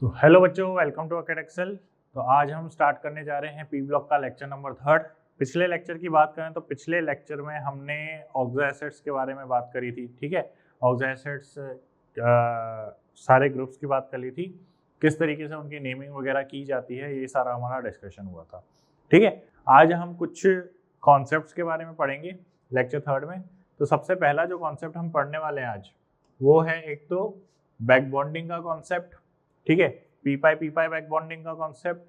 तो हेलो बच्चों, welcome to अकेड Excel. तो आज हम स्टार्ट करने जा रहे हैं पी ब्लॉक का लेक्चर नंबर 3। पिछले लेक्चर की बात करें तो पिछले लेक्चर में हमने ऑक्सो एसेट्स के बारे में बात करी थी। ठीक है, ऑक्सो एसेट्स सारे ग्रुप्स की बात कर ली थी, किस तरीके से उनकी नेमिंग वगैरह की जाती है, ये सारा हमारा डिस्कशन हुआ था। ठीक है, आज हम कुछ कॉन्सेप्ट्स के बारे में पढ़ेंगे लेक्चर 3 में। तो सबसे पहला जो कॉन्सेप्ट हम पढ़ने वाले हैं आज वो है एक तो बैक बॉन्डिंग का कॉन्सेप्ट। ठीक है, पी पाई बैक बॉन्डिंग का कॉन्सेप्ट,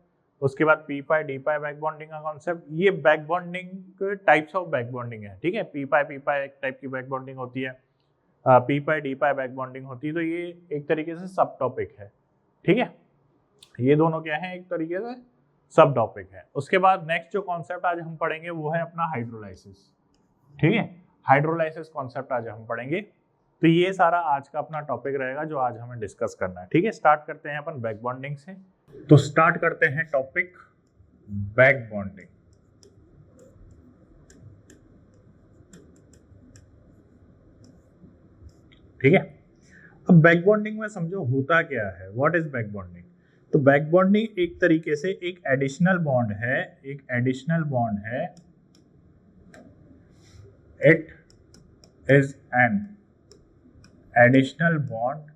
उसके बाद पी पाई डी पाई बैक बॉन्डिंग का कॉन्सेप्ट। ये back bonding types of back bonding है। ठीक है, पी पाई एक टाइप की बैक बॉन्डिंग होती है, पी पाई डी पाई बैक बॉन्डिंग होती है। तो ये एक तरीके से सब टॉपिक है। ठीक है, ये दोनों क्या है, एक तरीके से सब टॉपिक है। उसके बाद नेक्स्ट जो कॉन्सेप्ट आज हम पढ़ेंगे वो है अपना हाइड्रोलाइसिस। ठीक है, हाइड्रोलाइसिस कॉन्सेप्ट आज हम पढ़ेंगे। तो ये सारा आज का अपना टॉपिक रहेगा जो आज हमें डिस्कस करना है। ठीक है, स्टार्ट करते हैं अपन बैक बॉन्डिंग से। तो स्टार्ट करते हैं टॉपिक बैक बॉन्डिंग। ठीक है, अब बैक बॉन्डिंग में समझो होता क्या है, व्हाट इज बैक बॉन्डिंग। तो बैक बॉन्डिंग एक तरीके से एक एडिशनल बॉन्ड है, एक एडिशनल बॉन्ड है। It is an additional bond,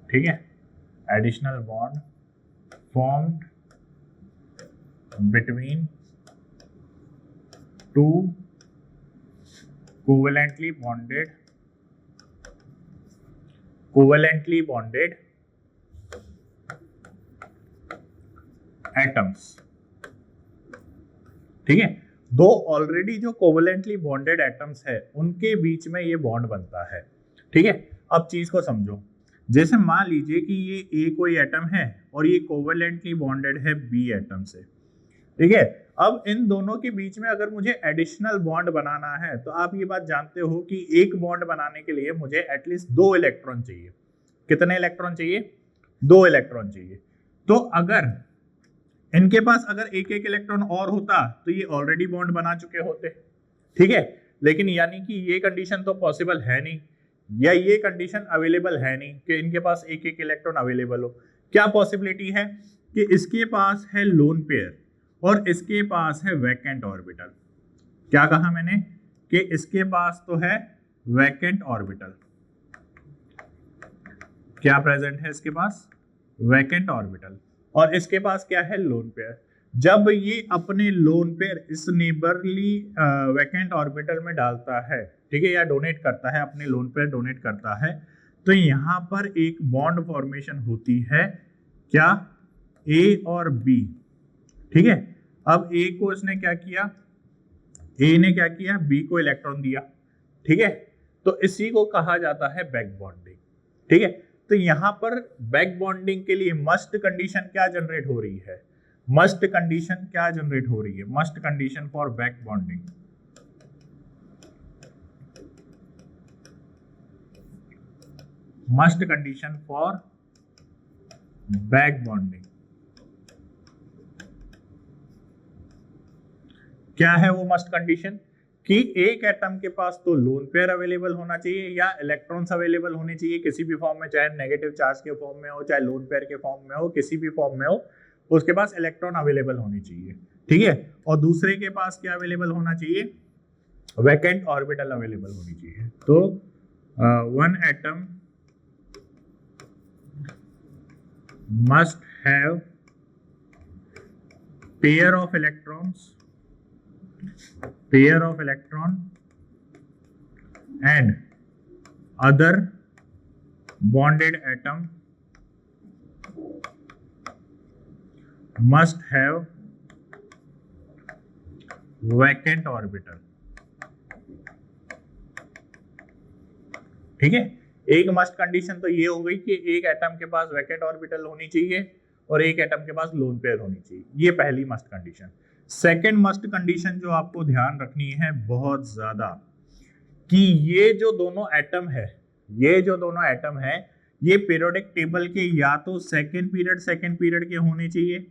ठीक है, additional bond formed between two covalently bonded atoms. ठीक है, दो ऑलरेडी जो कोवेलेंटली बॉन्डेड एटम्स है उनके बीच में ये बॉन्ड बनता है। ठीक है, अब चीज को समझो। जैसे मान लीजिए कि ये ए कोई एटम है और ये कोवेलेंटली बॉन्डेड है बी एटम से। ठीक है, अब इन दोनों के बीच में अगर मुझे एडिशनल बॉन्ड बनाना है तो आप ये बात जानते हो कि एक बॉन्ड बनाने के लिए मुझे एटलीस्ट 2 इलेक्ट्रॉन चाहिए। कितने इलेक्ट्रॉन चाहिए? 2 इलेक्ट्रॉन चाहिए। तो अगर इनके पास अगर एक एक इलेक्ट्रॉन और होता तो ये ऑलरेडी बॉन्ड बना चुके होते। ठीक है, लेकिन यानी कि ये कंडीशन तो पॉसिबल है नहीं, या ये कंडीशन अवेलेबल है नहीं कि इनके पास एक एक इलेक्ट्रॉन अवेलेबल हो। क्या पॉसिबिलिटी है कि इसके पास है लोन पेयर और इसके पास है वैकेंट ऑर्बिटल। क्या कहा मैंने कि इसके पास तो है वैकेंट ऑर्बिटल। क्या प्रेजेंट है इसके पास? Vacant orbital. और इसके पास क्या है? Lone pair. जब ये अपने लोन पेयर इस नेबरली वैकेंट ऑर्बिटल में डालता है, ठीक है, या डोनेट करता है, अपने लोन पेयर डोनेट करता है, तो यहाँ पर एक बॉन्ड फॉर्मेशन होती है। क्या? ए और बी। ठीक है, अब ए को इसने क्या किया, ए ने क्या किया, बी को इलेक्ट्रॉन दिया। ठीक है, तो इसी को कहा जाता है बैक बॉन्डिंग। ठीक है, तो यहां पर बैक बॉन्डिंग के लिए मस्ट कंडीशन क्या जनरेट हो रही है? मस्ट कंडीशन क्या जनरेट हो रही है? Must condition for back bonding, must condition for back bonding क्या है वो मस्ट कंडीशन? कि एक एटम के पास तो लोन पेयर अवेलेबल होना चाहिए या इलेक्ट्रॉन्स अवेलेबल होने चाहिए किसी भी फॉर्म में, चाहे नेगेटिव चार्ज के फॉर्म में हो, चाहे लोन पेयर के फॉर्म में हो, किसी भी फॉर्म में हो, उसके पास इलेक्ट्रॉन अवेलेबल होनी चाहिए। ठीक है, और दूसरे के पास क्या अवेलेबल होना चाहिए? वैकेंट ऑर्बिटल अवेलेबल होनी चाहिए। तो one atom must have pair of electron and other bonded atom must have vacant orbital। ठीक है, एक मस्ट कंडीशन तो ये हो गई कि एक एटम के पास वैकेंट ऑर्बिटल होनी चाहिए और एक एटम के पास लोन पेयर होनी चाहिए। ये पहली must condition. Second must condition जो आपको ध्यान रखनी है बहुत ज्यादा, कि ये जो दोनों एटम है, ये पीरियोडिक टेबल के या तो सेकेंड पीरियड के होने चाहिए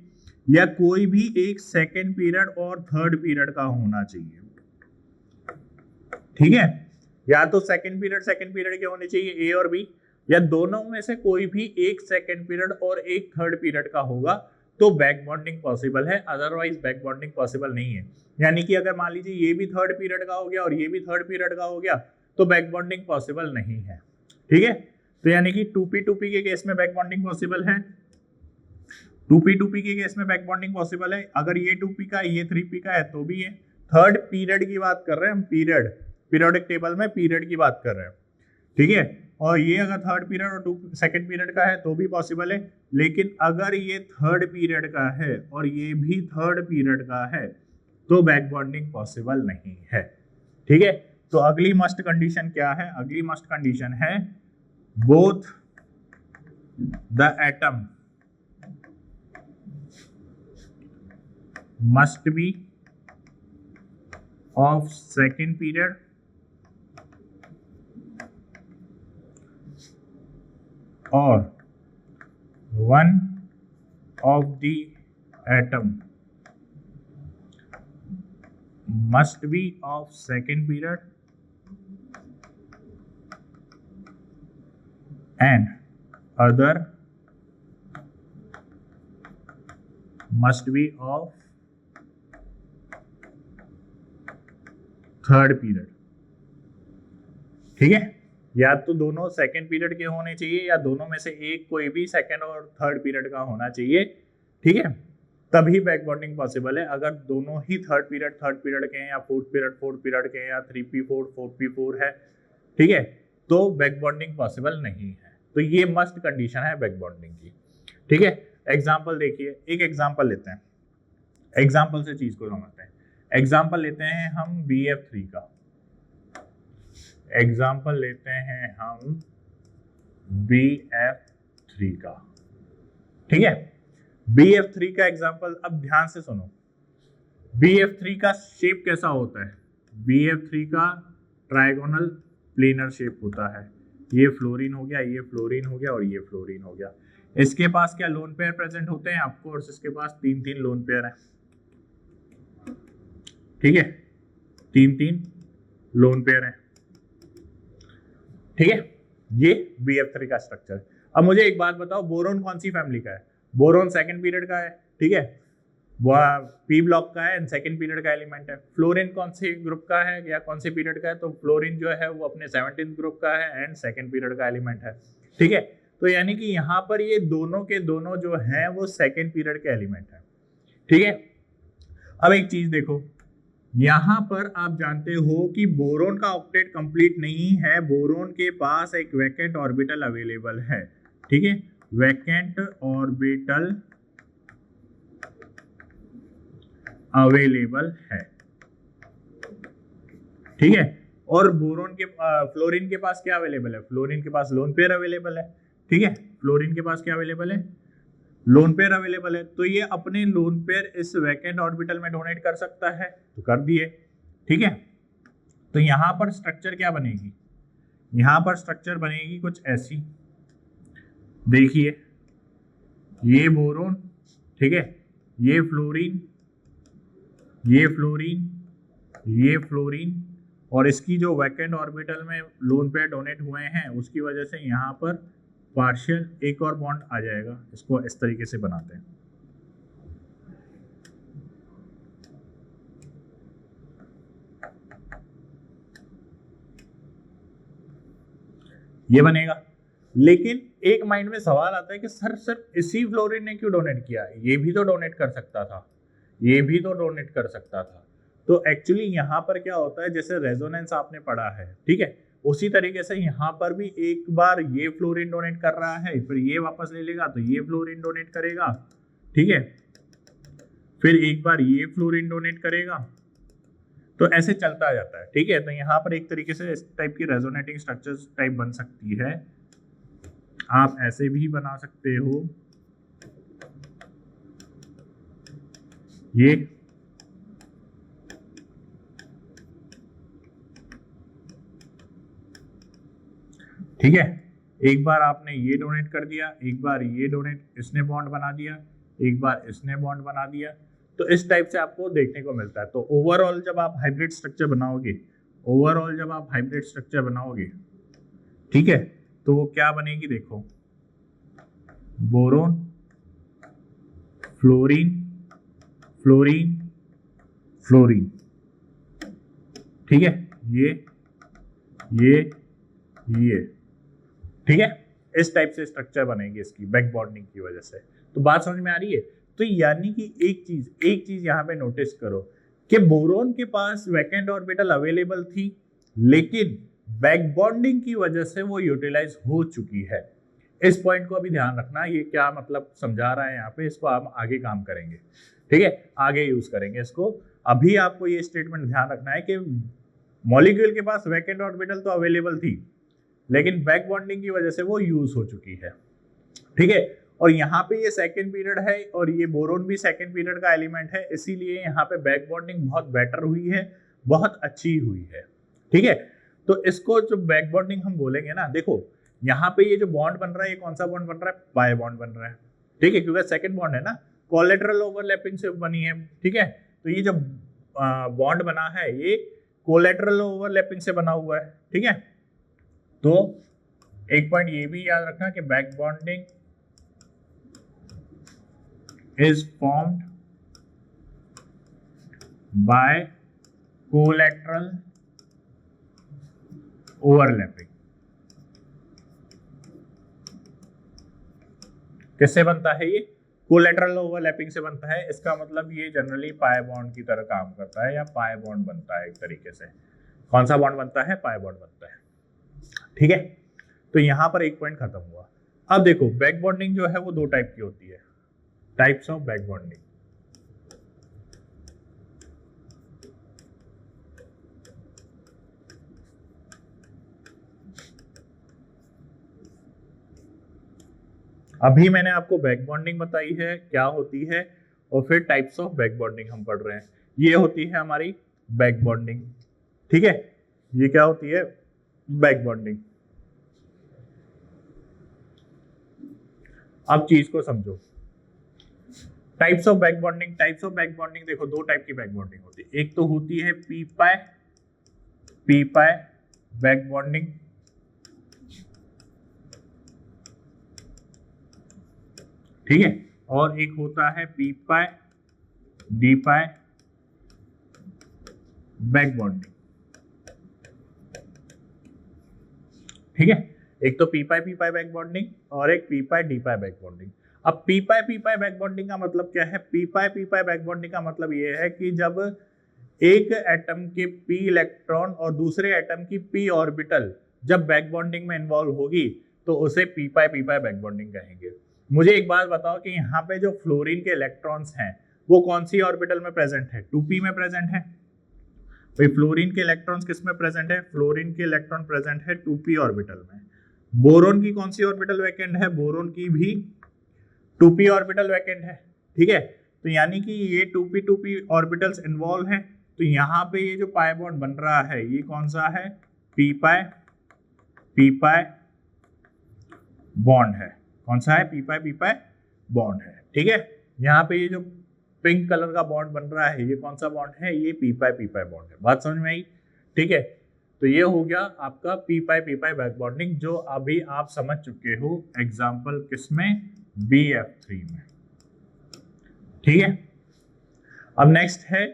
या कोई भी एक सेकेंड पीरियड और थर्ड पीरियड का होना चाहिए। ठीक है, या तो सेकंड पीरियड के होने चाहिए ए और बी, या दोनों में से कोई भी एक सेकंड पीरियड और एक थर्ड पीरियड का होगा तो बैक बॉन्डिंग पॉसिबल है, अदरवाइज बैक बॉन्डिंग पॉसिबल नहीं है। यानी कि अगर मान लीजिए ये भी थर्ड पीरियड का हो गया और ये भी थर्ड पीरियड का हो गया तो बैक बॉन्डिंग पॉसिबल नहीं है। ठीक है, तो यानी कि 2p के केस में बैक बॉन्डिंग पॉसिबल है, 2p के केस में बैक बॉन्डिंग पॉसिबल है। अगर ये 2p का ये 3p का है तो भी है। थर्ड पीरियड की बात कर रहे हैं हम, पीरियडिक टेबल में पीरियड की बात कर रहे हैं। ठीक है, और ये अगर थर्ड पीरियड और सेकंड पीरियड का है तो भी पॉसिबल है। लेकिन अगर ये थर्ड पीरियड का है और ये भी थर्ड पीरियड का है तो बैक बॉन्डिंग पॉसिबल नहीं है। ठीक है, तो अगली मस्ट कंडीशन क्या है? अगली मस्ट कंडीशन है both the atom must be of second period or one of the atom must be of second period and other must be of third period. ठीक है, या तो दोनों सेकंड पीरियड के होने चाहिए या दोनों में से एक कोई भी सेकंड और थर्ड पीरियड का होना चाहिए। ठीक है, तभी बैक बॉन्डिंग पॉसिबल है। अगर दोनों ही थर्ड पीरियड के हैं या फोर्थ पीरियड के हैं या 3p4 4p4 है, ठीक है, तो बैक बॉन्डिंग पॉसिबल नहीं है। तो ये मस्ट कंडीशन है बैक बॉन्डिंग की। ठीक है, एग्जाम्पल देखिए, एक एग्जाम्पल लेते हैं, एग्जाम्पल से चीज को समझते हैं। एग्जाम्पल लेते हैं हम BF3 का, एग्जाम्पल लेते हैं हम BF3 का। ठीक है, BF3 का एग्जाम्पल अब ध्यान से सुनो। BF3 का शेप कैसा होता है? BF3 का ट्राइगोनल प्लेनर शेप होता है। ये फ्लोरीन हो गया, ये फ्लोरीन हो गया और ये फ्लोरीन हो गया। इसके पास क्या लोन पेयर प्रेजेंट होते हैं? ऑफकोर्स इसके पास 3-3 लोन पेयर है। ठीक है, 3-3 लोन पेयर है। ठीक है, ये BF3 का स्ट्रक्चर। अब मुझे एक बात बताओ, बोरोन कौन सी फैमिली का है? बोरोन सेकंड पीरियड का है। ठीक है, वह पी ब्लॉक का है एंड सेकंड पीरियड का एलिमेंट है। फ्लोरीन कौन से ग्रुप का है या कौन से पीरियड का है? तो फ्लोरीन जो है वो अपने 17th ग्रुप का है एंड सेकंड पीरियड का एलिमेंट है। ठीक है, तो यानी कि यहाँ पर ये दोनों के दोनों जो हैं वो सेकंड पीरियड के एलिमेंट है। ठीक है, अब एक चीज देखो, यहां पर आप जानते हो कि बोरोन का ऑक्टेट कंप्लीट नहीं है, बोरोन के पास एक वैकेंट ऑर्बिटल अवेलेबल है। ठीक है, वैकेंट ऑर्बिटल अवेलेबल है। ठीक है, और बोरोन के फ्लोरीन के पास क्या अवेलेबल है? फ्लोरीन के पास लोन पेयर अवेलेबल है। ठीक है, फ्लोरीन के पास क्या अवेलेबल है? लोन पेयर अवेलेबल है। तो ये अपने लोन पेयर इस वैकेंट ऑर्बिटल में डोनेट कर सकता है, तो कर दिए। ठीक है, तो यहां पर स्ट्रक्चर क्या बनेगी? यहां पर स्ट्रक्चर बनेगी कुछ ऐसी, देखिए, ये बोरोन, ठीक है, ये फ्लोरीन, ये फ्लोरीन, ये फ्लोरीन, और इसकी जो वैकेंट ऑर्बिटल में लोन पेयर डोनेट हुए हैं उसकी वजह से यहाँ पर पार्शियल एक और बॉन्ड आ जाएगा। इसको इस तरीके से बनाते हैं, ये बनेगा। लेकिन एक माइंड में सवाल आता है कि सर सिर्फ इसी फ्लोरीन ने क्यों डोनेट किया? ये भी तो डोनेट कर सकता था, ये भी तो डोनेट कर सकता था। तो एक्चुअली यहाँ पर क्या होता है, जैसे रेजोनेंस आपने पढ़ा है, ठीक है, उसी तरीके से यहाँ पर भी एक बार ये फ्लोरीन डोनेट कर रहा है, फिर ये वापस ले लेगा तो ये फ्लोरीन डोनेट करेगा। ठीक है, फिर एक बार ये फ्लोरीन डोनेट करेगा, तो ऐसे चलता जाता है। ठीक है, तो यहाँ पर एक तरीके से इस टाइप की रेजोनेटिंग स्ट्रक्चर्स टाइप बन सकती है। आप ऐसे भी बना सकते हो, ये ठीक है, एक बार आपने ये डोनेट कर दिया, एक बार ये डोनेट इसने बॉन्ड बना दिया, एक बार इसने बॉन्ड बना दिया, तो इस टाइप से आपको देखने को मिलता है। तो ओवरऑल जब आप हाइब्रिड स्ट्रक्चर बनाओगे ओवरऑल जब आप हाइब्रिड स्ट्रक्चर बनाओगे, ठीक है, तो वो क्या बनेगी, देखो बोरोन, फ्लोरीन, फ्लोरीन, फ्लोरीन, ठीक है, ये, ठीक है, इस टाइप से स्ट्रक्चर बनेगी इसकी बैक बॉन्डिंग की वजह से। तो बात समझ में आ रही है। तो यानी कि एक चीज यहाँ पे नोटिस करो कि बोरोन के पास वैकेंट ऑर्बिटल अवेलेबल थी, लेकिन बैक बॉन्डिंग की वजह से वो यूटिलाइज हो चुकी है। इस पॉइंट को अभी ध्यान रखना, ये क्या मतलब समझा रहा है यहाँ पे, इसको हम आगे काम करेंगे, ठीक है, आगे यूज करेंगे इसको। अभी आपको ये स्टेटमेंट ध्यान रखना है कि मॉलिक्यूल के पास वैकेंट ऑर्बिटल तो अवेलेबल थी, लेकिन बैक बॉन्डिंग की वजह से वो यूज हो चुकी है, ठीक है। और यहाँ पे ये सेकेंड पीरियड है और ये बोरोन भी सेकेंड पीरियड का एलिमेंट है, इसीलिए यहाँ पे बैक बॉन्डिंग बहुत बेटर हुई है, बहुत अच्छी हुई है, ठीक है। तो इसको जो बैक बॉन्डिंग हम बोलेंगे ना, देखो यहाँ पे ये जो बॉन्ड बन रहा है, ये कौन सा बॉन्ड बन रहा है, पाई बॉन्ड बन रहा है, ठीक है, क्योंकि सेकेंड बॉन्ड है ना, कोलेटरल ओवरलैपिंग से बनी है, ठीक है। तो ये जो बॉन्ड बना है ये कोलेटरल ओवरलैपिंग से बना हुआ है, ठीक है। तो एक पॉइंट ये भी याद रखना कि back bonding is formed by collateral overlapping. किससे बनता है ये, कोलेटरल ओवरलैपिंग से बनता है। इसका मतलब ये जनरली पाई बॉन्ड की तरह काम करता है, या पाई बॉन्ड बनता है एक तरीके से। कौन सा बॉन्ड बनता है, पाई बॉन्ड बनता है, ठीक है। तो यहां पर एक पॉइंट खत्म हुआ। अब देखो बैक बॉन्डिंग जो है वो दो टाइप की होती है, टाइप्स ऑफ बैक बॉन्डिंग। अभी मैंने आपको बैक बॉन्डिंग बताई है क्या होती है, और फिर टाइप्स ऑफ बैक बॉन्डिंग हम पढ़ रहे हैं। ये होती है हमारी बैक बॉन्डिंग, ठीक है, ये क्या होती है, बैक बॉन्डिंग। अब चीज को समझो, types of back bonding. Types of back bonding देखो दो टाइप की बैक बॉन्डिंग होती है, एक तो होती है पी पाई बैक बॉन्डिंग, ठीक है, और एक होता है पी पाई डी पाई बैक बॉन्डिंग, ठीक है। एक तो पी पाई बैक बॉन्डिंग और एक पी पाई डी पाई बैक बॉन्डिंग। अब पी पाई बैक बॉन्डिंग का मतलब क्या है, पी पाई बैक बॉन्डिंग का मतलब ये है कि जब एक एटम के p इलेक्ट्रॉन और दूसरे एटम की p ऑर्बिटल जब बैक बॉन्डिंग में इन्वॉल्व होगी तो उसे पी पाई बैक बॉन्डिंग कहेंगे। मुझे एक बात बताओ कि यहाँ पे जो फ्लोरीन के इलेक्ट्रॉन्स हैं वो कौन सी ऑर्बिटल में प्रेजेंट है, 2p में प्रेजेंट है। भाई फ्लोरीन के इलेक्ट्रॉन्स किस में प्रेजेंट है, फ्लोरीन के इलेक्ट्रॉन प्रेजेंट है 2p ऑर्बिटल में। बोरोन की कौन सी ऑर्बिटल वैकेंट है, बोरोन की भी 2p ऑर्बिटल वैकेंट है, ठीक है। तो यानी कि ये 2p ऑर्बिटल्स इन्वॉल्व हैं। तो यहाँ पे ये जो पाई बॉन्ड बन रहा है ये कौन सा है, पी पाई बॉन्ड है। कौन सा है, पी पाई बॉन्ड है, ठीक है। यहाँ पे ये जो पिंक कलर का बॉन्ड बन रहा है ये कौन सा बॉन्ड है, ये पी पाई बॉन्ड है। बात समझ में आई, ठीक है। तो ये हो गया आपका पी पाई बैक बॉन्डिंग, जो अभी आप समझ चुके हो एग्जाम्पल किसमें, BF3 में, ठीक है। अब नेक्स्ट है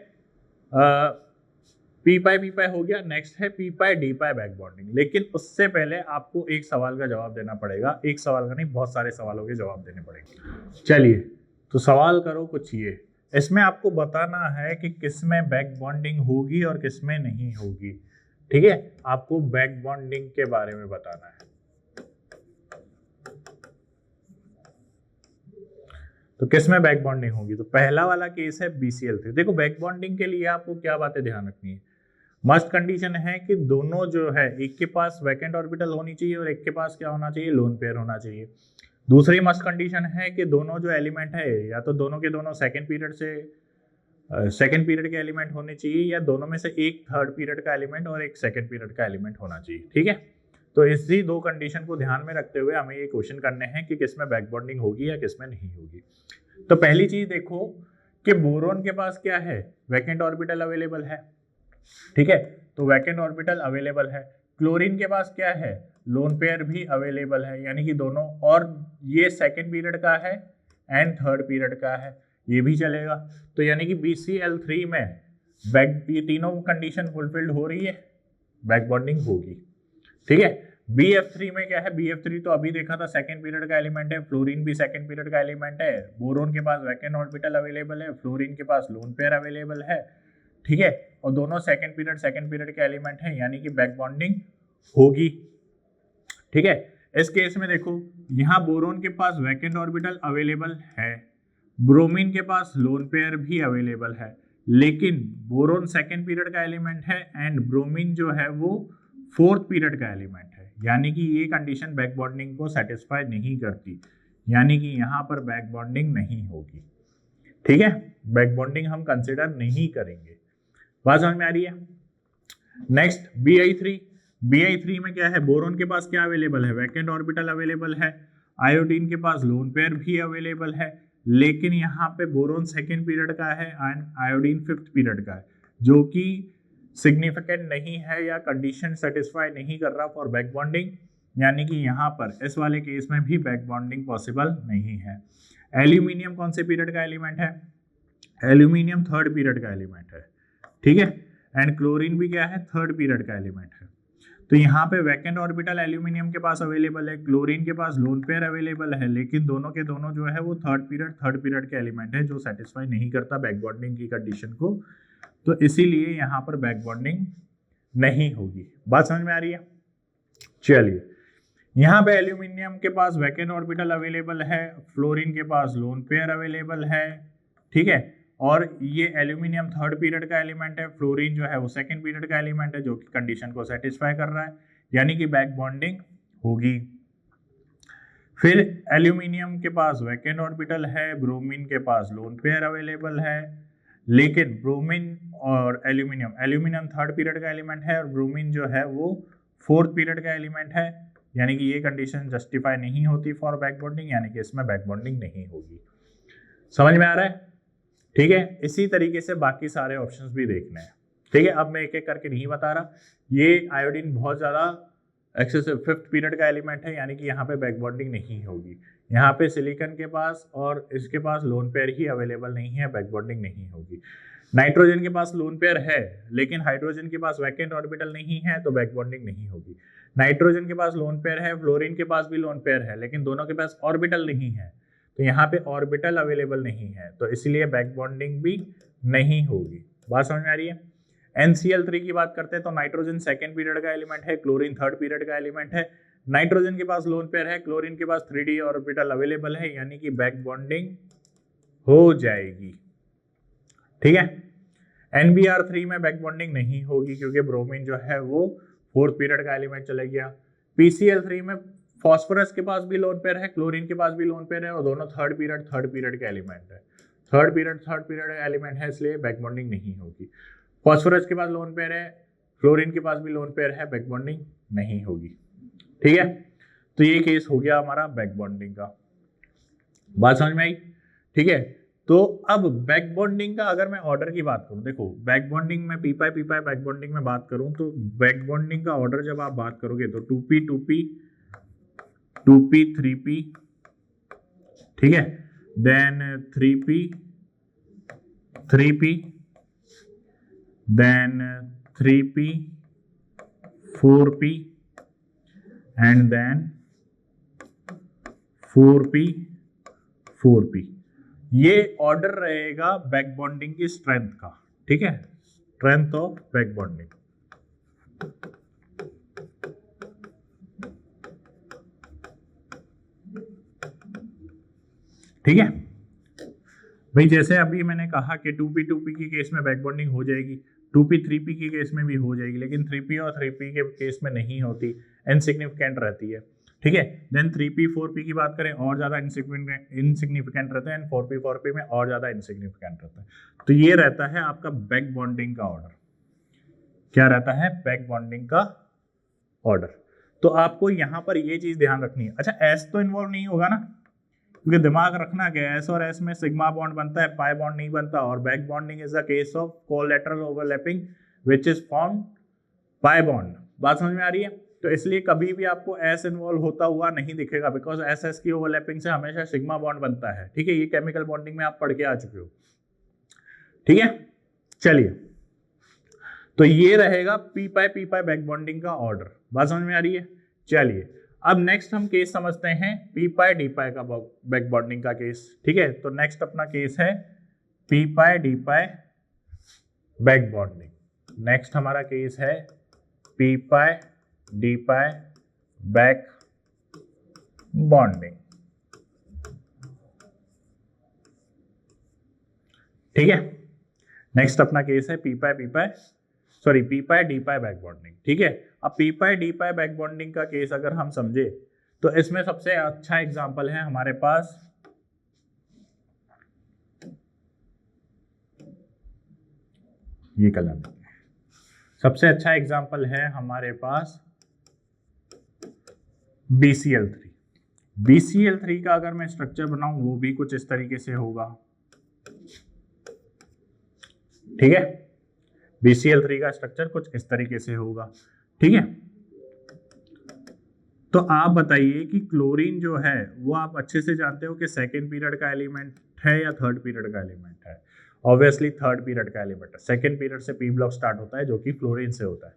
पी पाई हो गया, नेक्स्ट है पी पाई डी पाई बैक बॉन्डिंग। लेकिन उससे पहले आपको एक सवाल का जवाब देना पड़ेगा, एक सवाल का नहीं बहुत सारे सवालों के जवाब देने पड़ेंगे। चलिए तो सवाल करो कुछ ये, इसमें आपको बताना है कि किसमें बैक बॉन्डिंग होगी और किसमें नहीं होगी, ठीक है। आपको बैक बॉन्डिंग के बारे में बताना है। तो किसमें बैक बॉन्डिंग होगी, तो पहला वाला केस है BCl3। देखो बैक बॉन्डिंग के लिए आपको क्या बातें ध्यान रखनी है, मस्ट कंडीशन है कि दोनों जो है एक के पास वैकेंट ऑर्बिटल होनी चाहिए और एक के पास क्या होना चाहिए, लोन पेयर होना चाहिए। दूसरी मस्ट कंडीशन है कि दोनों जो एलिमेंट है या तो दोनों के दोनों सेकेंड पीरियड के एलिमेंट होने चाहिए, या दोनों में से एक थर्ड पीरियड का एलिमेंट और एक सेकेंड पीरियड का एलिमेंट होना चाहिए, ठीक है। तो इसी दो कंडीशन को ध्यान में रखते हुए हमें ये क्वेश्चन करने हैं कि किसमें बैक बॉन्डिंग होगी या किसमें नहीं होगी। तो पहली चीज देखो कि बोरोन के पास क्या है, वैकेंट ऑर्बिटल अवेलेबल है, ठीक है। तो वैकेंट ऑर्बिटल अवेलेबल है। क्लोरीन के पास क्या है, लोन पेयर भी अवेलेबल है, यानी कि दोनों, और ये सेकेंड पीरियड का है एंड थर्ड पीरियड का है, ये भी चलेगा। तो यानी कि BCl3 में ये तीनों कंडीशन फुलफिल्ड हो रही है, बैक बॉन्डिंग होगी। ठीक है। BF3 में क्या है, BF3 तो अभी देखा था सेकेंड पीरियड का एलिमेंट है, फ्लोरीन भी सेकेंड पीरियड का एलिमेंट है, बोरोन के पास वैकेंट ऑर्बिटल अवेलेबल है, फ्लोरीन के पास लोन पेयर अवेलेबल है। ठीक है, और दोनों सेकेंड पीरियड के एलिमेंट है, यानी कि बैक बॉन्डिंग होगी। ठीक है। इस केस में देखो, यहाँ बोरोन के पास वैकेंट ऑर्बिटल अवेलेबल है, ब्रोमीन के पास लोन पेयर भी अवेलेबल है, लेकिन बोरोन सेकेंड पीरियड का एलिमेंट है एंड ब्रोमीन जो है वो फोर्थ पीरियड का एलिमेंट है, यानी कि ये कंडीशन बैक बॉन्डिंग को सेटिस्फाई नहीं करती, यानी कि यहाँ पर बैक बॉन्डिंग नहीं होगी। ठीक है, बैक बॉन्डिंग हम कंसिडर नहीं करेंगे। बात समझ में आ रही है। नेक्स्ट BI3 में क्या है, बोरोन के पास क्या अवेलेबल है, वैकेंट ऑर्बिटल अवेलेबल है, आयोडीन के पास लोन पेयर भी अवेलेबल है, लेकिन यहाँ पे बोरोन सेकेंड पीरियड का है एंड आयोडीन फिफ्थ पीरियड का है, जो कि सिग्निफिकेंट नहीं है या कंडीशन सेटिस्फाई नहीं कर रहा फॉर बैक बॉन्डिंग, यानी कि यहाँ पर इस वाले केस में भी बैक बॉन्डिंग पॉसिबल नहीं है। एल्यूमिनियम कौन से पीरियड का एलिमेंट है, एल्यूमिनियम थर्ड पीरियड का एलिमेंट है। ठीक है, एंड क्लोरीन भी क्या है, थर्ड पीरियड का एलिमेंट है। तो यहाँ पे वैकेंट ऑर्बिटल एल्यूमिनियम के पास अवेलेबल है, क्लोरीन के पास लोन पेयर अवेलेबल है, लेकिन दोनों के दोनों जो है वो थर्ड पीरियड के एलिमेंट है, जो सेटिस्फाई नहीं करता बैक बॉन्डिंग की कंडीशन को, तो इसीलिए यहाँ पर बैक बॉन्डिंग नहीं होगी। बात समझ में आ रही है। चलिए, यहाँ पे एल्यूमिनियम के पास वैकेंट ऑर्बिटल अवेलेबल है, फ्लोरीन के पास लोन पेयर अवेलेबल है। ठीक है, और ये एल्यूमिनियम थर्ड पीरियड का एलिमेंट है, फ्लोरीन जो है वो सेकंड पीरियड का एलिमेंट है, जो कि कंडीशन को सेटिस्फाई कर रहा है, यानी कि बैक बॉन्डिंग होगी। फिर एल्यूमिनियम के पास वैकेंट ऑर्बिटल है, ब्रोमीन के पास लोन पेयर अवेलेबल है, लेकिन ब्रोमीन और एल्यूमिनियम थर्ड पीरियड का एलिमेंट है और ब्रोमीन जो है वो फोर्थ पीरियड का एलिमेंट है, यानी कि ये कंडीशन जस्टिफाई नहीं होती फॉर बैक बॉन्डिंग, यानी कि इसमें बैक बॉन्डिंग नहीं होगी। समझ में आ रहा है। ठीक है, इसी तरीके से बाकी सारे ऑप्शंस भी देखने हैं। ठीक है, अब मैं एक एक करके नहीं बता रहा। ये आयोडीन बहुत ज़्यादा एक्सेसिव फिफ्थ पीरियड का एलिमेंट है, यानी कि यहाँ पे बैक बॉन्डिंग नहीं होगी। यहाँ पे सिलिकॉन के पास और इसके पास लोन पेयर ही अवेलेबल नहीं है, बैक बॉन्डिंग नहीं होगी। नाइट्रोजन के पास लोन पेयर है, लेकिन हाइड्रोजन के पास वैकेंट ऑर्बिटल नहीं है, तो बैक बॉन्डिंग नहीं होगी। नाइट्रोजन के पास लोन पेयर है, फ्लोरीन के पास भी लोन पेयर है, लेकिन दोनों के पास ऑर्बिटल नहीं है, तो यहाँ पे ऑर्बिटल अवेलेबल नहीं है, तो इसलिए बैक बॉन्डिंग भी नहीं होगी। बात समझ में आ रही है। NCl3 की बात करते हैं तो नाइट्रोजन सेकेंड पीरियड का एलिमेंट है, क्लोरीन थर्ड पीरियड का एलिमेंट है, नाइट्रोजन के पास लोन पेयर है, क्लोरीन के पास 3d ऑर्बिटल अवेलेबल है, यानी कि बैक बॉन्डिंग हो जाएगी। ठीक है, NBr3 में बैक बॉन्डिंग नहीं होगी, क्योंकि ब्रोमीन जो है वो फोर्थ पीरियड का एलिमेंट चला गया। PCl3 में फॉस्फोरस के पास भी लोन पेयर है, क्लोरीन के पास भी लोन पेयर है, और दोनों थर्ड पीरियड के एलिमेंट है। थर्ड पीरियड एलिमेंट है, इसलिए बैक बॉन्डिंग नहीं होगी। फॉस्फोरस के पास लोन पेयर है, फ्लोरीन के पास भी लोन पेयर है, बैक बॉन्डिंग नहीं होगी। ठीक है, तो ये केस हो गया हमारा बैक बॉन्डिंग का। बात समझ में आई। ठीक है, तो अब बैक बॉन्डिंग का अगर मैं ऑर्डर की बात करूं, देखो बैक बॉन्डिंग में पी पाई बैक बॉन्डिंग में बात करूं, तो बैक बॉन्डिंग का ऑर्डर जब आप बात करोगे तो 2p 2p 2p 3p, ठीक है, then 3p 3p, then 3p 4p, and then 4p 4p। ये ऑर्डर रहेगा बैक बॉन्डिंग की स्ट्रेंथ का। ठीक है, स्ट्रेंथ ऑफ बैक बॉन्डिंग। ठीक है भाई, जैसे अभी मैंने कहा कि 2p 2p की केस में बैक बॉन्डिंग हो जाएगी, 2p 3p की केस में भी हो जाएगी, लेकिन 3p और 3p के केस में नहीं होती, इनसिग्निफिकेंट रहती है। ठीक है, देन 3p 4p की बात करें और ज्यादा इनसिग्निफिकेंट रहता है, एंड 4p 4p में और ज्यादा इनसिग्निफिकेंट रहता है। तो ये रहता है आपका बैक बॉन्डिंग का ऑर्डर। क्या रहता है? बैक बॉन्डिंग का ऑर्डर। तो आपको यहां पर ये चीज ध्यान रखनी है। अच्छा, एस तो इन्वॉल्व नहीं होगा ना, क्योंकि दिमाग रखना क्या है, एस और एस में सिग्मा बॉन्ड बनता है, पाई बॉन्ड नहीं बनता। और back bonding is the case of collateral overlapping which is formed pi bond. बात समझ में आ रही है? तो इसलिए कभी भी आपको एस इन्वॉल्व होता हुआ नहीं दिखेगा, बिकॉज एस एस की ओवरलैपिंग से हमेशा सिग्मा बॉन्ड बनता है। ठीक है, ये केमिकल बॉन्डिंग में आप पढ़ के आ चुके हो। ठीक है, चलिए, तो ये रहेगा पी पाई बैक बॉन्डिंग का ऑर्डर। बात समझ में आ रही है? चलिए, अब नेक्स्ट हम केस समझते हैं पी पाई डी पाई का बैक बॉन्डिंग का केस। ठीक है, तो नेक्स्ट अपना केस है पी पाई डी पाई बैक बॉन्डिंग। नेक्स्ट हमारा केस है पी पाई डी पाई बैक बॉन्डिंग। ठीक है, नेक्स्ट अपना केस है पी पाई डी पाई बैक बॉन्डिंग। ठीक है, अब पी पाई डी पाई बैक बॉन्डिंग का केस अगर हम समझे तो इसमें सबसे अच्छा एग्जांपल है हमारे पास ये कलर। सबसे अच्छा एग्जांपल है हमारे पास BCl3। BCl3 का अगर मैं स्ट्रक्चर बनाऊं वो भी कुछ इस तरीके से होगा। ठीक है, BCl3 का स्ट्रक्चर कुछ इस तरीके से होगा। ठीक है, तो आप बताइए कि क्लोरीन जो है वो आप अच्छे से जानते हो कि सेकेंड पीरियड का एलिमेंट है या थर्ड पीरियड का एलिमेंट है? ऑब्वियसली थर्ड पीरियड का एलिमेंट है। सेकेंड पीरियड से पी ब्लॉक स्टार्ट होता है जो कि फ्लोरीन से होता है।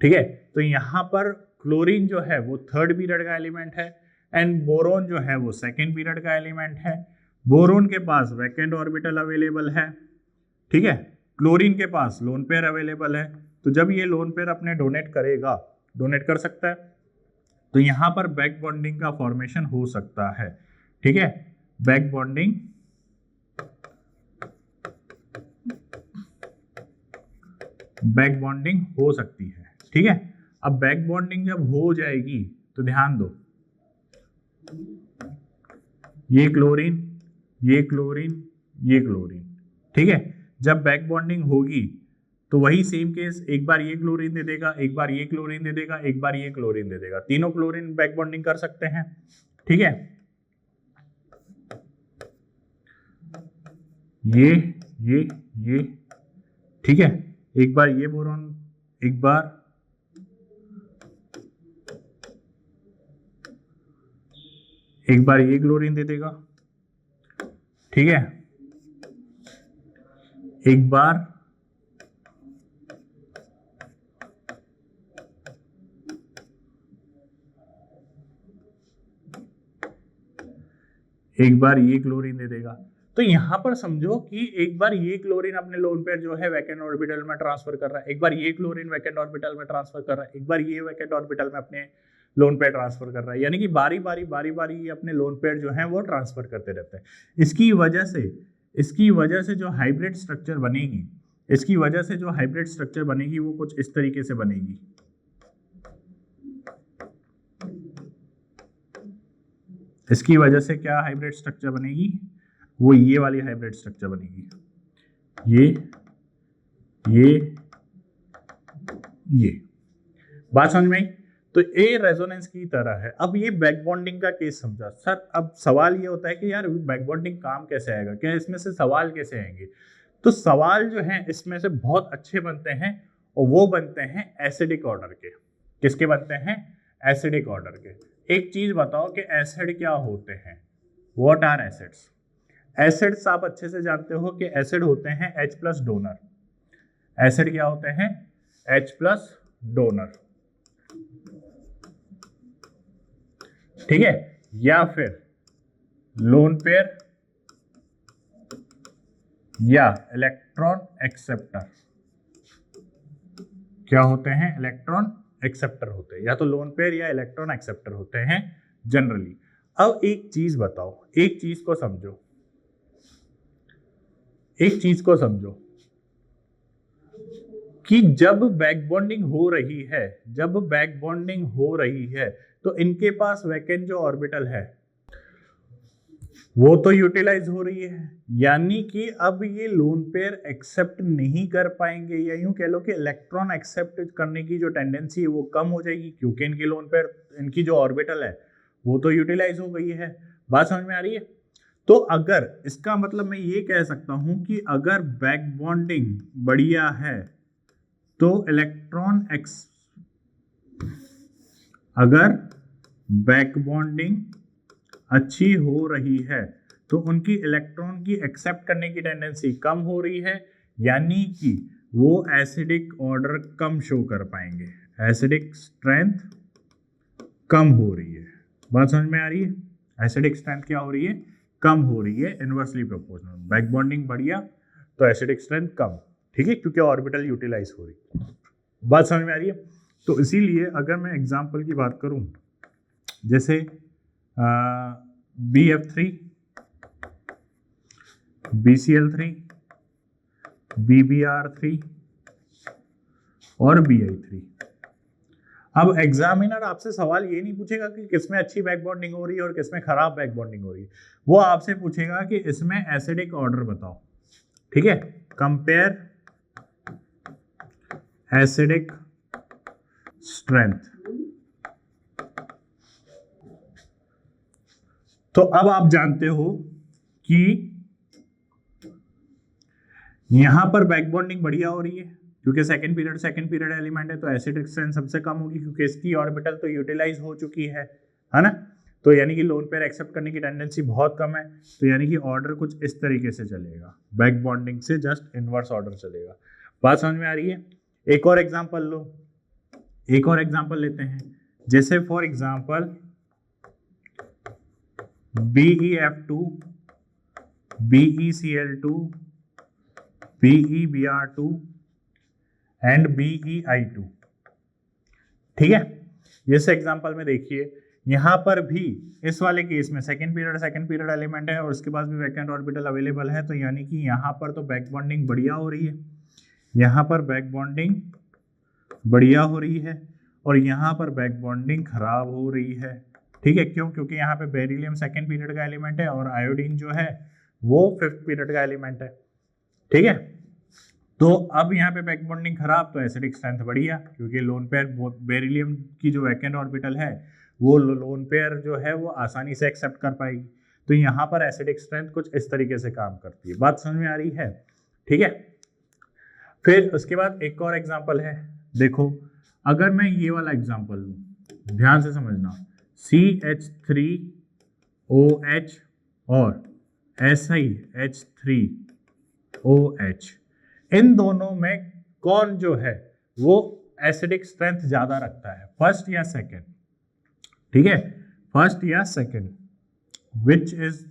ठीक है, तो यहाँ पर क्लोरीन जो है वो थर्ड पीरियड का एलिमेंट है एंड बोरोन जो है वो सेकेंड पीरियड का एलिमेंट है। बोरोन के पास वैकेंट ऑर्बिटल अवेलेबल है। ठीक है, क्लोरीन के पास लोन पेयर अवेलेबल है। तो जब ये लोन पेयर अपने डोनेट कर सकता है, तो यहां पर बैक बॉन्डिंग का फॉर्मेशन हो सकता है। ठीक है, बैक बॉन्डिंग हो सकती है। ठीक है, अब बैक बॉन्डिंग जब हो जाएगी तो ध्यान दो, ये क्लोरीन, ये क्लोरीन, ये क्लोरीन। ठीक है, जब बैक बॉन्डिंग होगी तो वही सेम केस, एक बार ये क्लोरीन दे देगा, एक बार ये क्लोरीन दे देगा, एक बार ये क्लोरीन दे देगा। तीनों क्लोरीन बैक बॉन्डिंग कर सकते हैं। ठीक है, ये ठीक है, एक बार ये बोरॉन, एक बार ये क्लोरीन दे देगा। ठीक है, एक बार ये क्लोरीन दे देगा। तो यहां पर समझो कि एक बार ये क्लोरीन अपने लोन पेयर जो है वैकेंट ऑर्बिटल में ट्रांसफर कर रहा है, एक बार ये क्लोरीन वैकेंट ऑर्बिटल में ट्रांसफर कर रहा है, एक बार ये वैकेंट ऑर्बिटल में अपने लोन पेयर ट्रांसफर कर रहा है। यानी कि बारी बारी अपने लोन पेयर जो है वो ट्रांसफर करते रहते हैं। इसकी वजह से जो हाइब्रिड स्ट्रक्चर बनेगी, वो कुछ इस तरीके से बनेगी। इसकी वजह से क्या हाइब्रिड स्ट्रक्चर बनेगी? वो ये वाली हाइब्रिड स्ट्रक्चर बनेगी। ये बात समझ में आई? तो ये रेजोनेंस की तरह है। अब ये बैक बॉन्डिंग का केस समझा सर। अब सवाल ये होता है कि यार बैक बॉन्डिंग काम कैसे आएगा, क्या इसमें से सवाल कैसे आएंगे? तो सवाल जो है इसमें से बहुत अच्छे बनते हैं और वो बनते हैं एसिडिक ऑर्डर के। किसके बनते हैं? एसिडिक ऑर्डर के। एक चीज बताओ कि एसिड क्या होते हैं? What are acids? एसिड्स आप अच्छे से जानते हो कि एसिड होते हैं H+ डोनर। एसिड क्या होते हैं? H+ donor. ठीक है, या फिर लोन पेयर या इलेक्ट्रॉन एक्सेप्टर। क्या होते हैं? इलेक्ट्रॉन एक्सेप्टर होते हैं, या तो लोन पेयर या इलेक्ट्रॉन एक्सेप्टर होते हैं जनरली। अब एक चीज बताओ, एक चीज को समझो कि जब बैक बॉन्डिंग हो रही है तो इनके पास वैकेंट जो ऑर्बिटल है वो तो यूटिलाइज हो रही है, यानी कि अब ये लोन पेयर एक्सेप्ट नहीं कर पाएंगे, या यूं कह लो कि इलेक्ट्रॉन एक्सेप्ट करने की जो टेंडेंसी है वो कम हो जाएगी, क्योंकि इनकी लोन पेयर, इनकी जो ऑर्बिटल है वो तो यूटिलाइज हो गई है। बात समझ में आ रही है? तो अगर इसका मतलब मैं ये कह सकता हूं कि अगर बैक बॉन्डिंग बढ़िया है तो इलेक्ट्रॉन अगर बैक बॉन्डिंग अच्छी हो रही है तो उनकी इलेक्ट्रॉन की एक्सेप्ट करने की टेंडेंसी कम हो रही है, यानी कि वो एसिडिक ऑर्डर कम शो कर पाएंगे, एसिडिक स्ट्रेंथ कम हो रही है। बात समझ में आ रही है? एसिडिक स्ट्रेंथ क्या हो रही है? कम हो रही है, इनवर्सली प्रोपोर्शनल। बैक बॉन्डिंग बढ़िया तो एसिडिक स्ट्रेंथ कम, ठीक है, क्योंकि ऑर्बिटल यूटिलाइज हो रही है। बात समझ में आ रही है? तो इसीलिए अगर मैं एग्जांपल की बात करूं, जैसे BF3, BCl3, BBr3 और BI3। अब एग्जामिनर आपसे सवाल ये नहीं पूछेगा कि किसमें अच्छी बैक बॉन्डिंग हो रही है और किसमें खराब बैक बॉन्डिंग हो रही है, वो आपसे पूछेगा कि इसमें एसिडिक ऑर्डर बताओ, ठीक है, कंपेयर एसिडिक स्ट्रेंथ। तो अब आप जानते हो कि यहां पर बैक बॉन्डिंग बढ़िया हो रही है क्योंकि सेकंड पीरियड एलिमेंट है, तो एसिडिक स्ट्रेंथ सबसे कम होगी क्योंकि इसकी ऑर्बिटल तो यूटिलाइज हो चुकी है ना। तो यानी कि लोन पेयर एक्सेप्ट करने की टेंडेंसी बहुत कम है, तो यानी कि ऑर्डर कुछ इस तरीके से चलेगा, बैक बॉन्डिंग से जस्ट इनवर्स ऑर्डर चलेगा। बात समझ में आ रही है? एक और एग्जांपल लो, एक और एग्जांपल लेते हैं, जैसे for example BeF2, BeCl2, BeBr2 and BeI2, ठीक है। इस एग्जांपल में देखिए यहां पर भी इस वाले केस में सेकंड पीरियड एलिमेंट है और उसके बाद भी वैकेंट ऑर्बिटल अवेलेबल है, तो यानी कि यहां पर तो बैक बॉन्डिंग बढ़िया हो रही है, यहां पर बैक बॉन्डिंग बढ़िया हो रही है और यहां पर बैक बॉन्डिंग खराब हो रही है, ठीक है। क्यों? क्योंकि यहाँ पे बेरिलियम सेकंड पीरियड का एलिमेंट है और आयोडीन जो है वो फिफ्थ पीरियड का एलिमेंट है, ठीक है। तो अब यहाँ पे बैक बॉन्डिंग खराब तो एसिडिक स्ट्रेंथ बढ़िया, क्योंकि लोन पेयर बेरिलियम की जो वैकेंट ऑर्बिटल है वो लोन पेयर जो है वो आसानी से एक्सेप्ट कर पाएगी, तो यहाँ पर एसिडिक स्ट्रेंथ कुछ इस तरीके से काम करती है। बात समझ में आ रही है? ठीक है। फिर उसके बाद एक और एग्जाम्पल है, देखो अगर मैं ये वाला एग्जाम्पल लूँ, ध्यान से समझना, CH3OH और SiH3OH, इन दोनों में कौन जो है वो एसिडिक स्ट्रेंथ ज्यादा रखता है, फर्स्ट या सेकंड? ठीक है, फर्स्ट या second, which is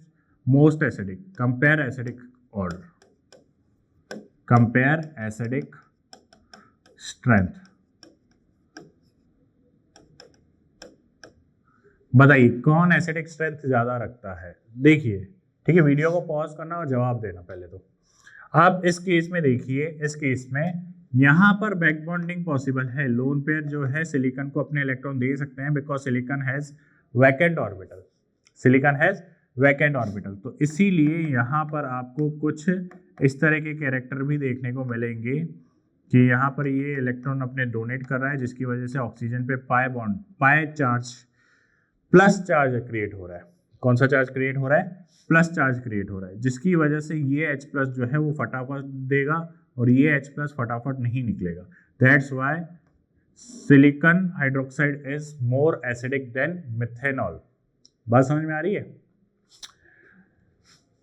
most acidic? Compare acidic order, compare acidic strength, बताइए कौन एसिडिक स्ट्रेंथ ज्यादा रखता है? देखिए, ठीक है, वीडियो को पॉज करना और जवाब देना पहले तो। आप इस केस में देखिए, इस केस में यहां पर बैक बॉन्डिंग पॉसिबल है, लोन पेयर जो है सिलिकॉन को अपने इलेक्ट्रॉन दे सकते हैं because silicon has vacant orbital, silicon has vacant orbital, तो इसीलिए यहां पर आपको कुछ इस तरह के कैरेक्टर भी देखने को मिलेंगे कि यहाँ पर ये इलेक्ट्रॉन अपने डोनेट कर रहा है, जिसकी वजह से ऑक्सीजन पे पाई चार्ज प्लस चार्ज क्रिएट हो रहा है। कौन सा चार्ज क्रिएट हो रहा है? प्लस चार्ज क्रिएट हो रहा है, जिसकी वजह से ये H प्लस जो है वो फटाफट देगा और ये H प्लस फटाफट नहीं निकलेगा। That's why silicon hydroxide is more acidic then methanol. बात समझ में आ रही है?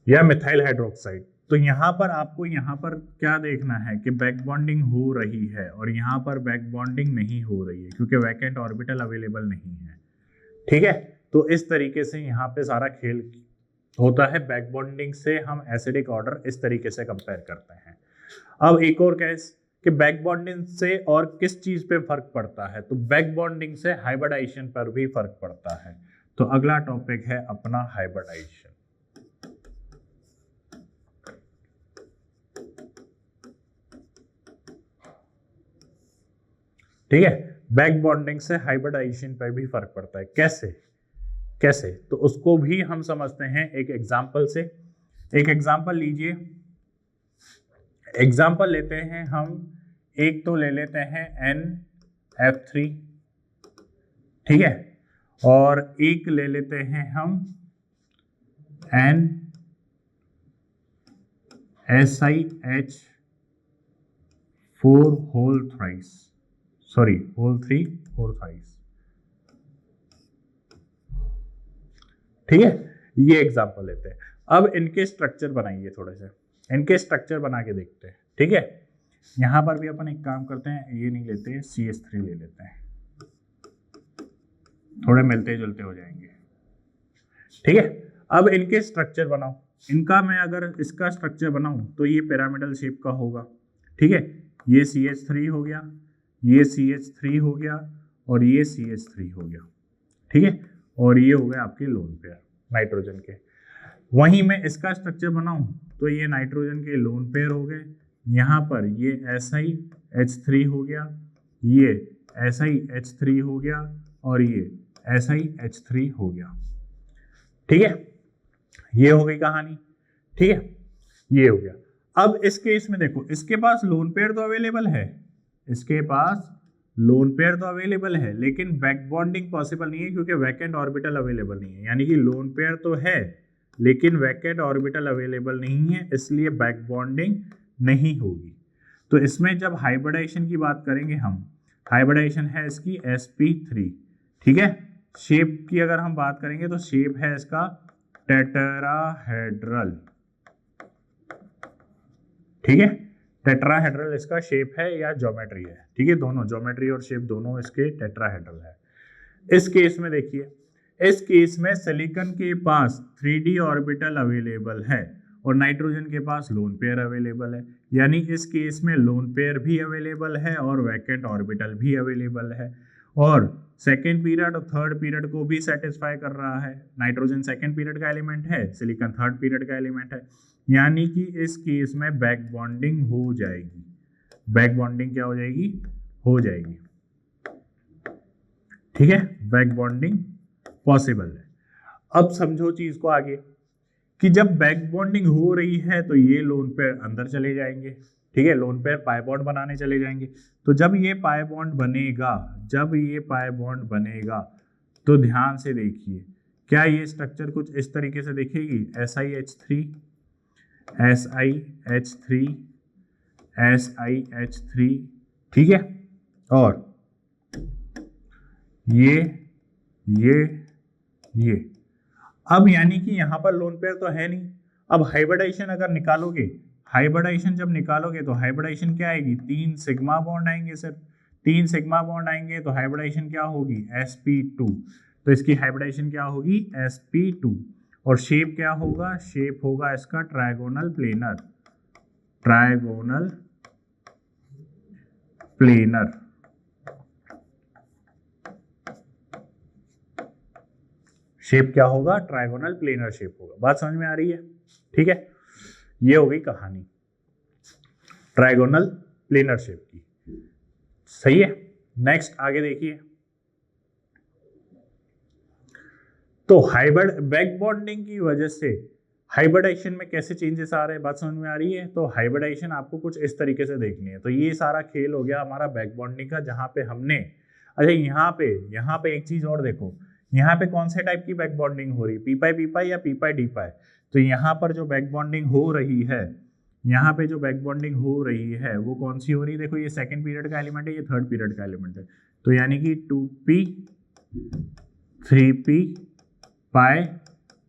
या मिथाइल हाइड्रोक्साइड। तो यहाँ पर आपको यहाँ पर क्या देखना है कि बैक बॉन्डिंग हो रही है और यहाँ पर बैक बॉन्डिंग नहीं हो रही है क्योंकि वैकेंट ऑर्बिटल अवेलेबल नहीं है, ठीक है। तो इस तरीके से यहाँ पे सारा खेल होता है, बैक बॉन्डिंग से हम एसिडिक ऑर्डर इस तरीके से कंपेयर करते हैं। अब एक और केस कि बैक बॉन्डिंग से और किस चीज पे फर्क पड़ता है, तो बैक बॉन्डिंग से हाइब्रिडाइजेशन पर भी फर्क पड़ता है। तो अगला टॉपिक है अपना हाइब्रिडाइजेशन। ठीक है, बैक बॉन्डिंग से हाइब्रिडाइजेशन पर भी फर्क पड़ता है। कैसे कैसे? तो उसको भी हम समझते हैं एक एग्जांपल से। एक एग्जांपल लीजिए, एग्जांपल लेते हैं हम, एक तो ले लेते हैं NF3, ठीक है, और एक ले लेते हैं हम NSiH4 whole thrice, sorry whole 3 4 thrice, ठीक है, ये एग्जांपल लेते हैं। अब इनके स्ट्रक्चर बनाइए, थोड़े से इनके स्ट्रक्चर बना के देखते हैं। ठीक है, यहाँ पर भी अपन एक काम करते हैं, ये नहीं लेते हैं, CH3 ले लेते हैं, थोड़े मिलते जुलते हो जाएंगे। ठीक है, अब इनके स्ट्रक्चर बनाओ। इनका मैं अगर इसका स्ट्रक्चर बनाऊं तो ये पिरामिडल शेप का होगा। ठीक है, ये CH3 हो गया, ये CH3 हो गया, और ये CH3 हो गया। ठीक है, और ये हो गए आपके लोन पेयर नाइट्रोजन के। वहीं मैं इसका स्ट्रक्चर बनाऊं तो ये नाइट्रोजन के लोन पेयर हो गए, यहाँ पर ये SiH3 हो गया, ये SiH3 हो गया, और ये SiH3 हो गया। ठीक है, ये हो गई कहानी। ठीक है, ये हो गया। अब इस केस में देखो, इसके पास लोन पेयर तो अवेलेबल है, इसके पास लोन पेयर तो अवेलेबल है, लेकिन बैक बॉन्डिंग पॉसिबल नहीं है क्योंकि वैकेंट ऑर्बिटल अवेलेबल नहीं है। यानी कि लोन पेयर तो है लेकिन वैकेंट ऑर्बिटल अवेलेबल नहीं है, इसलिए बैक बॉन्डिंग नहीं होगी। तो इसमें जब हाइब्रिडाइजेशन की बात करेंगे हम, हाइब्रिडाइजेशन है इसकी sp3। ठीक है, शेप की अगर हम बात करेंगे तो शेप है इसका टेट्राहेड्रल। ठीक है, टेट्राहेड्रल इसका शेप है या ज्योमेट्री है। ठीक है, दोनों ज्योमेट्री और शेप दोनों इसके टेट्राहेड्रल है। इस केस में देखिए, इस केस में सिलिकॉन के पास 3d ऑर्बिटल अवेलेबल है और नाइट्रोजन के पास लोन पेयर अवेलेबल है। यानी इस केस में लोन पेयर भी अवेलेबल है और वैकेंट ऑर्बिटल भी अवेलेबल है, और सेकेंड पीरियड और थर्ड पीरियड को भी सेटिस्फाई कर रहा है। नाइट्रोजन सेकेंड पीरियड का एलिमेंट है, सिलिकॉन थर्ड पीरियड का एलिमेंट है। यानी कि इस केस में बैक बॉन्डिंग हो जाएगी। बैक बॉन्डिंग क्या हो जाएगी? हो जाएगी। ठीक है, बैक बॉन्डिंग पॉसिबल है। अब समझो चीज को आगे कि जब बैक बॉन्डिंग हो रही है तो ये लोन पेयर अंदर चले जाएंगे। ठीक है, लोन पेयर पाई बॉन्ड बनाने चले जाएंगे। तो जब ये पाई बॉन्ड बनेगा, जब ये पाई बॉन्ड बनेगा तो ध्यान से देखिए, क्या ये स्ट्रक्चर कुछ इस तरीके से दिखेगी? SiH3 SiH3 SiH3। ठीक है, और ये अब यानी कि यहां पर लोन पेयर तो है नहीं। अब हाइब्रिडाइजेशन अगर निकालोगे, हाइब्रिडाइजेशन जब निकालोगे तो हाइब्रिडाइजेशन क्या आएगी? 3 सिग्मा बॉन्ड आएंगे सर। 3 सिग्मा बॉन्ड आएंगे तो हाइब्रिडाइजेशन क्या होगी? sp2। तो इसकी हाइब्रिडाइजेशन क्या होगी? sp2। और शेप क्या होगा? शेप होगा इसका trigonal planar. Trigonal planar. Shape क्या होगा? ट्रायगोनल प्लेनर शेप होगा। बात समझ में आ रही है? ठीक है, ये हो गई कहानी ट्रायगोनल प्लेनर शेप की। सही है, नेक्स्ट आगे देखिए। तो हाइब्रिड बैक बॉन्डिंग की वजह से हाइब्रिडाइजेशन में कैसे चेंजेस आ रहे हैं, बात समझ में आ रही है? तो हाइब्रिडाइजेशन आपको कुछ इस तरीके से देखनी है। तो ये सारा खेल हो गया हमारा बैक बॉन्डिंग का, जहां पे हमने, अच्छा यहाँ पे एक चीज और देखो, यहाँ पे कौन से टाइप की बैक बॉन्डिंग हो रही है? पी पाई या डी पाई? तो यहाँ पर जो बैक बॉन्डिंग हो रही है, यहाँ पे जो बैक बॉन्डिंग हो रही है वो कौन सी हो रही है? देखो, ये सेकंड पीरियड का एलिमेंट है, ये थर्ड पीरियड का एलिमेंट है। तो यानी कि 2p 3p पाई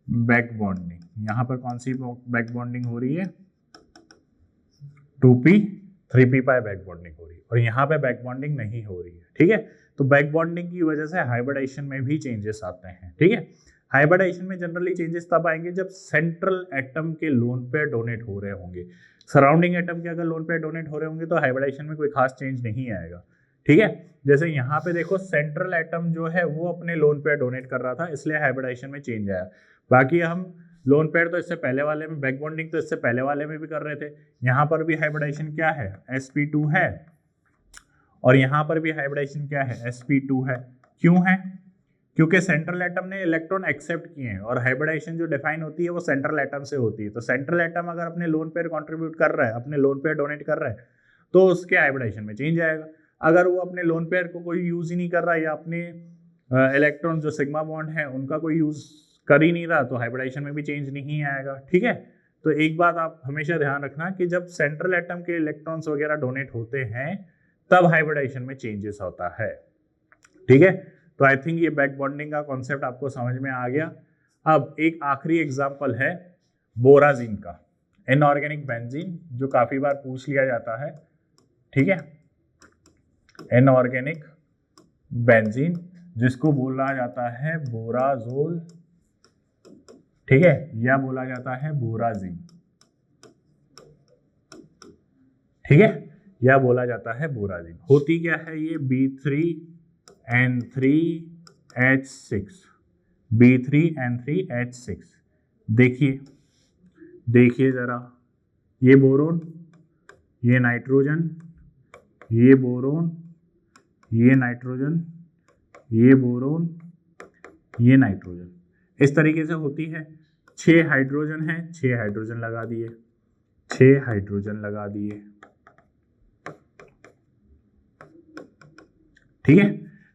बैक बॉन्डिंग। यहाँ पर कौन सी बैक बॉन्डिंग हो रही है? 2p 3p पाई बैक बॉन्डिंग हो रही है, और यहाँ पे बैक बॉन्डिंग नहीं हो रही है। ठीक है, तो बैक बॉन्डिंग की वजह से हाइब्रिडाइजेशन में भी चेंजेस आते हैं। ठीक है, हाइब्रिडाइजेशन में जनरली चेंजेस तब आएंगे जब सेंट्रल एटम के लोन पेयर डोनेट हो रहे होंगे। सराउंडिंग एटम के अगर लोन पेयर डोनेट हो रहे होंगे तो हाइब्रिडाइजेशन में कोई खास चेंज नहीं आएगा। ठीक है, जैसे यहाँ पे देखो, सेंट्रल एटम जो है वो अपने लोन पेयर डोनेट कर रहा था, इसलिए हाइब्रिडाइजेशन में चेंज आया। बाकी हम लोन पेयर तो इससे पहले वाले में, बैक बॉन्डिंग तो इससे पहले वाले में भी कर रहे थे। यहाँ पर भी हाइब्रिडाइजेशन क्या है? sp2 है, और यहाँ पर भी हाइब्रिडाइजेशन क्या है? sp2 है। क्यों है? क्योंकि सेंट्रल एटम ने इलेक्ट्रॉन एक्सेप्ट किए हैं, और हाइब्रिडाइजेशन जो डिफाइन होती है वो सेंट्रल एटम से होती है। तो सेंट्रल एटम अगर अपने लोन पेयर कंट्रीब्यूट कर रहा है, अपने लोन पेयर डोनेट कर रहा है, तो उसके हाइब्रिडाइजेशन में चेंज आएगा। अगर वो अपने लोन पेयर को कोई यूज ही नहीं कर रहा है, या अपने इलेक्ट्रॉन जो सिग्मा बॉन्ड है उनका कोई यूज कर ही नहीं रहा, तो हाइब्रिडाइजेशन में भी चेंज नहीं आएगा। ठीक है, तो एक बात आप हमेशा ध्यान रखना कि जब सेंट्रल एटम के इलेक्ट्रॉन्स वगैरह डोनेट होते हैं तब हाइब्रिडाइजेशन में चेंजेस होता है। ठीक है, तो आई थिंक ये बैक बॉन्डिंग का कॉन्सेप्ट आपको समझ में आ गया। अब एक आखिरी एग्जाम्पल है बोराजीन का, इनऑर्गेनिक बेंजीन, जो काफी बार पूछ लिया जाता है, ठीक है। इनऑर्गेनिक बेंजीन जिसको बोला जाता है बोराजोल, ठीक है, या बोला जाता है बोराजीन, ठीक है, या बोला जाता है बोराजीन। होती क्या है ये B3N3H6, B3N3H6। देखिए जरा, ये बोरोन, ये नाइट्रोजन, ये बोरोन, ये नाइट्रोजन, ये बोरोन, ये नाइट्रोजन, इस तरीके से होती है। 6 हाइड्रोजन है, 6 हाइड्रोजन लगा दिए, 6 हाइड्रोजन लगा दिए, ठीक है।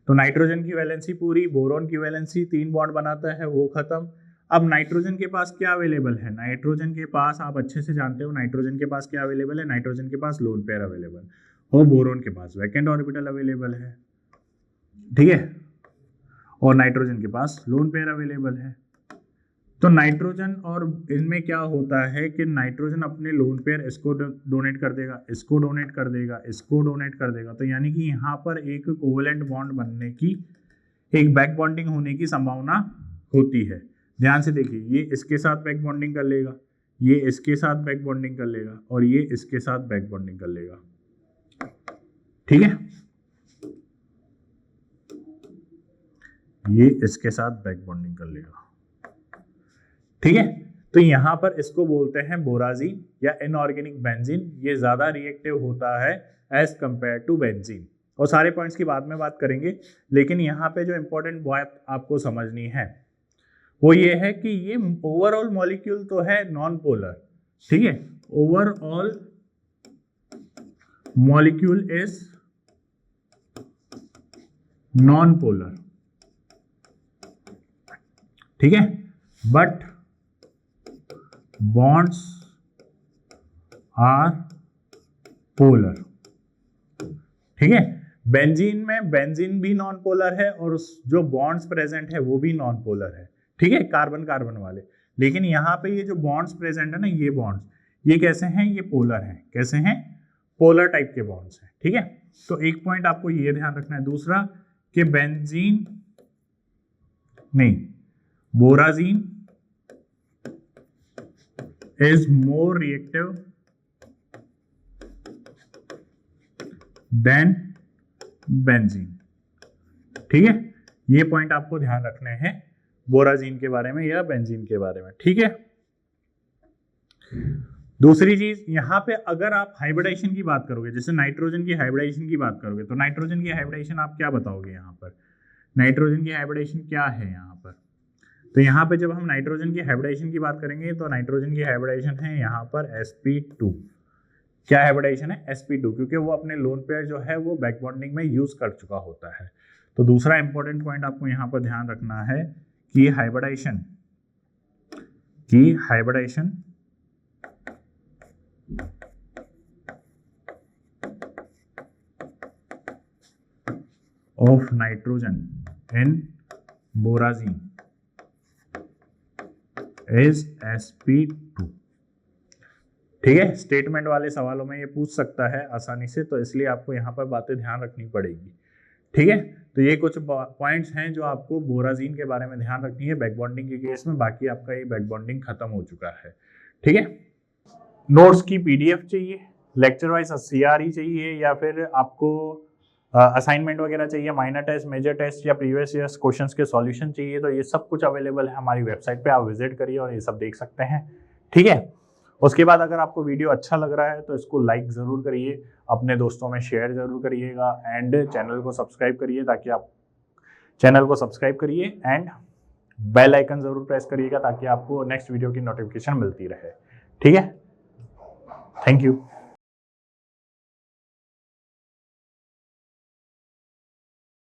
तो नाइट्रोजन की वैलेंसी पूरी, बोरोन की वैलेंसी 3 बॉन्ड बनाता है, वो खत्म। अब नाइट्रोजन के पास क्या अवेलेबल है? नाइट्रोजन के पास आप अच्छे से जानते हो नाइट्रोजन के पास क्या अवेलेबल है। नाइट्रोजन के पास लोन पेयर अवेलेबल, और बोरोन के पास वैकेंट ऑर्बिटल अवेलेबल है, ठीक है, और नाइट्रोजन के पास लोन पेयर अवेलेबल है। तो नाइट्रोजन और इनमें क्या होता है कि नाइट्रोजन अपने लोन पेयर इसको डोनेट कर देगा, इसको डोनेट कर देगा, इसको डोनेट कर देगा। तो यानी कि यहाँ पर एक कोवेलेंट बॉन्ड बनने की, एक बैक बॉन्डिंग होने की संभावना होती है। ध्यान से देखिए, ये इसके साथ बैक बॉन्डिंग कर लेगा, ये इसके साथ बैक बॉन्डिंग कर लेगा, और ये इसके साथ बैक बॉन्डिंग कर लेगा, ठीक है, ये इसके साथ बैक बॉन्डिंग कर लेगा, ठीक है। तो यहां पर इसको बोलते हैं बोराजीन या इनऑर्गेनिक बेंजीन। ये ज्यादा रिएक्टिव होता है एज कंपेयर टू बेंजीन, और सारे पॉइंट्स की बाद में बात करेंगे। लेकिन यहाँ पे जो इंपॉर्टेंट बात आपको समझनी है वो ये है कि ये ओवरऑल मॉलिक्यूल तो है नॉन पोलर, ठीक है, overall molecule is non polar, ठीक है, बट बॉन्ड्स आर पोलर, ठीक है। बेंजीन में बेंजीन भी नॉन पोलर है और जो बॉन्ड्स प्रेजेंट है वो भी नॉन पोलर है, ठीक है, कार्बन कार्बन वाले। लेकिन यहाँ पे ये जो बॉन्ड्स प्रेजेंट है ना, ये बॉन्ड्स, ये कैसे हैं? ये पोलर हैं। कैसे हैं? पोलर टाइप के बॉन्ड्स हैं, ठीक है। तो एक पॉइंट आपको ये ध्यान रखना है। दूसरा कि बेंजीन नहीं, बोराजीन is more reactive than benzene, ठीक है। ये पॉइंट आपको ध्यान रखने हैं बोराजीन के बारे में या बेंजीन के बारे में, ठीक है। दूसरी चीज, यहां पे अगर आप हाइब्रिडाइजेशन की बात करोगे, जैसे नाइट्रोजन की हाइब्रिडाइजेशन की बात करोगे, तो नाइट्रोजन की हाइब्रिडाइजेशन आप क्या बताओगे? यहाँ पर नाइट्रोजन की हाइब्रिडाइजेशन क्या है यहाँ पर? तो यहाँ पे जब हम नाइट्रोजन की हाइब्रिडाइजेशन की बात करेंगे तो नाइट्रोजन की हाइब्रिडाइजेशन है यहाँ पर sp2। क्या हाइब्रिडाइजेशन है? sp2, क्योंकि वो अपने लोन पेयर जो है वो बैक बॉन्डिंग में यूज कर चुका होता है। तो दूसरा इंपॉर्टेंट पॉइंट आपको यहाँ पर ध्यान रखना है कि hybridisation of nitrogen in borazine is sp2, ठीक है। स्टेटमेंट वाले सवालों में ये पूछ सकता है आसानी से, तो इसलिए आपको यहाँ पर बातें ध्यान रखनी पड़ेगी, ठीक है। तो ये कुछ पॉइंट्स हैं जो आपको बोराजीन के बारे में ध्यान रखनी है बैक बॉन्डिंग के केस में। बाकी आपका ये बैक बॉन्डिंग खत्म हो चुका है, ठीक है। नोट्स की PDF चाहिए, लेक्चर वाइज CRE चाहिए, या फिर आपको असाइनमेंट वगैरह चाहिए, माइनर टेस्ट, मेजर टेस्ट या प्रीवियस ईयर्स क्वेश्चंस के सॉल्यूशन चाहिए, तो ये सब कुछ अवेलेबल है हमारी वेबसाइट पे। आप विजिट करिए और ये सब देख सकते हैं, ठीक है। उसके बाद अगर आपको वीडियो अच्छा लग रहा है तो इसको लाइक ज़रूर करिए, अपने दोस्तों में शेयर ज़रूर करिएगा, एंड चैनल को सब्सक्राइब करिए, ताकि आप चैनल को सब्सक्राइब करिए एंड बेल आइकन ज़रूर प्रेस करिएगा ताकि आपको नेक्स्ट वीडियो की नोटिफिकेशन मिलती रहे, ठीक है। Thank you.